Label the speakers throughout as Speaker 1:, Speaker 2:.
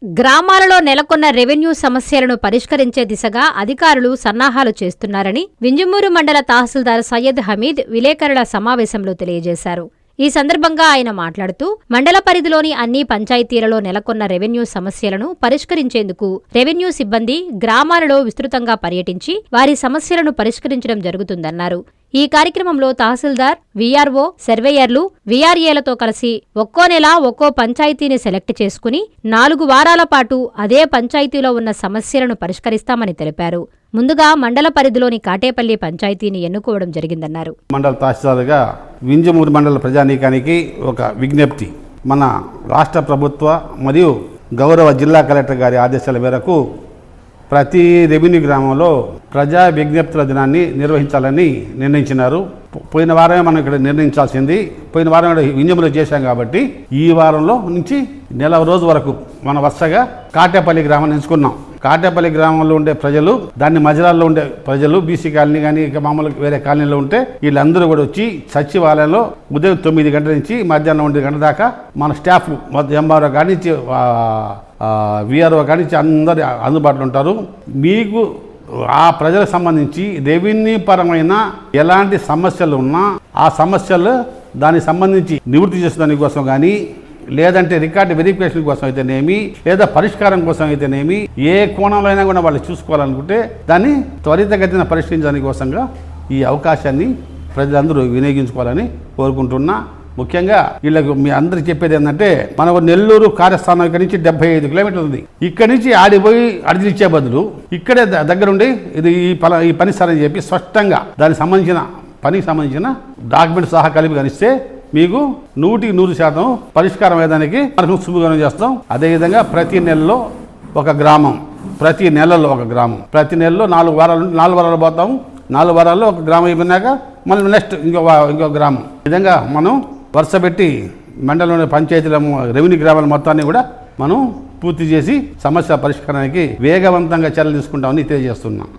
Speaker 1: గ్రామాలలో నెలకొన్న రెవెన్యూ సమస్యలను పరిష్కరించే దిశగా అధికారులు సన్నాహాలు చేస్తున్నారని వింజమూరు మండల తహసీల్దార్ సయ్యద్ హమీద్ విలేకరుల సమావేశంలో తెలియజేశారు. ఈ సందర్భంగా ఆయన మాట్లాడుతూ మండల పరిధిలోని అన్ని పంచాయతీలలో నెలకొన్న రెవెన్యూ సమస్యలను పరిష్కరించేందుకు రెవెన్యూ సిబ్బంది గ్రామాలలో విస్తృతంగా పర్యటించి వారి సమస్యలను పరిష్కరించడం జరుగుతుందన్నారు. ఈ కార్యక్రమంలో తహసీల్దార్, వీఆర్ఓ, సర్వేయర్లు, వీఆర్ఏలతో కలిసి ఒక్కో నెల ఒక్కో పంచాయతీని సెలెక్ట్ చేసుకుని 4 వారాల పాటు అదే పంచాయతీలో ఉన్న సమస్యలను పరిష్కరిస్తామని తెలిపారు. ముందుగా మండల పరిధిలోని కాటేపల్లి పంచాయతీని ఎన్నుకోవడం జరిగిందన్నారు.
Speaker 2: మండల తహసీల్దార్గా వింజమూరు మండల ప్రజానీకానికి ఒక విజ్ఞప్తి. మన రాష్ట్ర ప్రభుత్వ మరియు గౌరవ జిల్లా కలెక్టర్ గారి ఆదేశాల మేరకు ప్రతి రెవెన్యూ గ్రామంలో ప్రజా విజ్ఞప్తుల దినాన్ని నిర్వహించాలని నిర్ణయించినారు. పోయిన వారమే మనం ఇక్కడ నిర్ణయించాల్సింది. పోయిన వారం వింజమూరులో చేశాం కాబట్టి ఈ వారంలో నుంచి నెల రోజు వరకు మనం వరుసగా కాటేపల్లి గ్రామాన్ని ఎంచుకున్నాం. కాటేపల్లి గ్రామంలో ఉండే ప్రజలు, దాన్ని మధ్యరాల్లో ఉండే ప్రజలు, బీసీ కాలనీ కానీ ఇక మామూలు వేరే కాలనీలో ఉంటే వీళ్ళందరూ కూడా వచ్చి సచివాలయంలో ఉదయం 9 గంటల నుంచి మధ్యాహ్నం 1 గంటల దాకా మన స్టాఫ్ మొత్తం ఎంఆర్ఓ కాడి నుంచి వీఆర్ఓ కాడి నుంచి అందరు అందుబాటులో ఉంటారు. మీకు ఆ ప్రజలకు సంబంధించి రెవెన్యూ పరమైన ఎలాంటి సమస్యలు ఉన్నా ఆ సమస్యలు దానికి సంబంధించి నివృత్తి చేసేదాని కోసం కానీ, లేదంటే రికార్డు వెరిఫికేషన్ కోసం అయితేనేమి, లేదా పరిష్కారం కోసం అయితేనేమి, ఏ కోణంలో అయినా కూడా వాళ్ళు చూసుకోవాలనుకుంటే దాన్ని త్వరితగతిన పరిష్కరించడానికి కోసంగా ఈ అవకాశాన్ని ప్రజలందరూ వినియోగించుకోవాలని కోరుకుంటున్నా. ముఖ్యంగా వీళ్ళకు మీ అందరికి చెప్పేది ఏంటంటే, మనకు నెల్లూరు కార్యస్థానం ఇక్కడి నుంచి 75 కిలోమీటర్లు ఉంది. ఇక్కడి నుంచి ఆడిపోయి అడిగి ఇచ్చే బదులు ఇక్కడే దగ్గరుండి ఇది ఈ పని సరని చెప్పి స్పష్టంగా దానికి సంబంధించిన పనికి సంబంధించిన డాక్యుమెంట్ సహా కలిపి కనిస్తే మీకు 100% పరిష్కారం అయ్యేదానికి మనకు సులువుగా చేస్తాం. అదేవిధంగా ప్రతి నెలలో ఒక గ్రామం, ప్రతి నెలలో 4 వారాలు పోతాము. 4 వారాల్లో ఒక గ్రామం అయిపోయినాక మళ్ళీ నెక్స్ట్ ఇంకో గ్రామం. ఈ విధంగా మనం వరుస పెట్టి మండలంలోని పంచాయతీల రెవెన్యూ గ్రామాల మొత్తాన్ని కూడా మనం పూర్తి చేసి సమస్య పరిష్కారానికి వేగవంతంగా చర్యలు తీసుకుంటామని తెలియజేస్తున్నాం.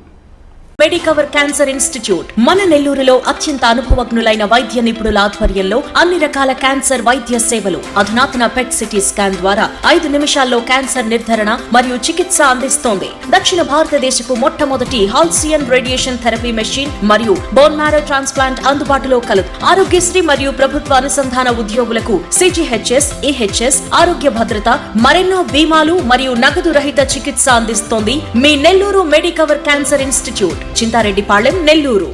Speaker 3: మెడికవర్ క్యాన్సర్ ఇన్స్టిట్యూట్ మన నెల్లూరులో అత్యంత అనుభవజ్ఞులైన వైద్య నిపుణుల ఆధ్వర్యంలో అన్ని రకాల క్యాన్సర్ వైద్య సేవలు, అధునాతన పెట్ సిటీ స్కాన్ ద్వారా 5 నిమిషాల్లో క్యాన్సర్ నిర్ధారణ మరియు చికిత్స అందిస్తోంది. దక్షిణ భారతదేశపు మొట్టమొదటి హాల్సియన్ రేడియేషన్ థెరపీ మెషిన్ మరియు బోన్ మ్యారో ట్రాన్స్ప్లాంట్ అందుబాటులో కలదు. ఆరోగ్యశ్రీ మరియు ప్రభుత్వ అనుసంధాన ఉద్యోగులకు CGHS, EHS, ఆరోగ్య భద్రత, మరెన్నో బీమాలు మరియు నగదు రహిత చికిత్స అందిస్తోంది మీ Nellore Medicover cancer institute, Chintareddypalem, Nellore.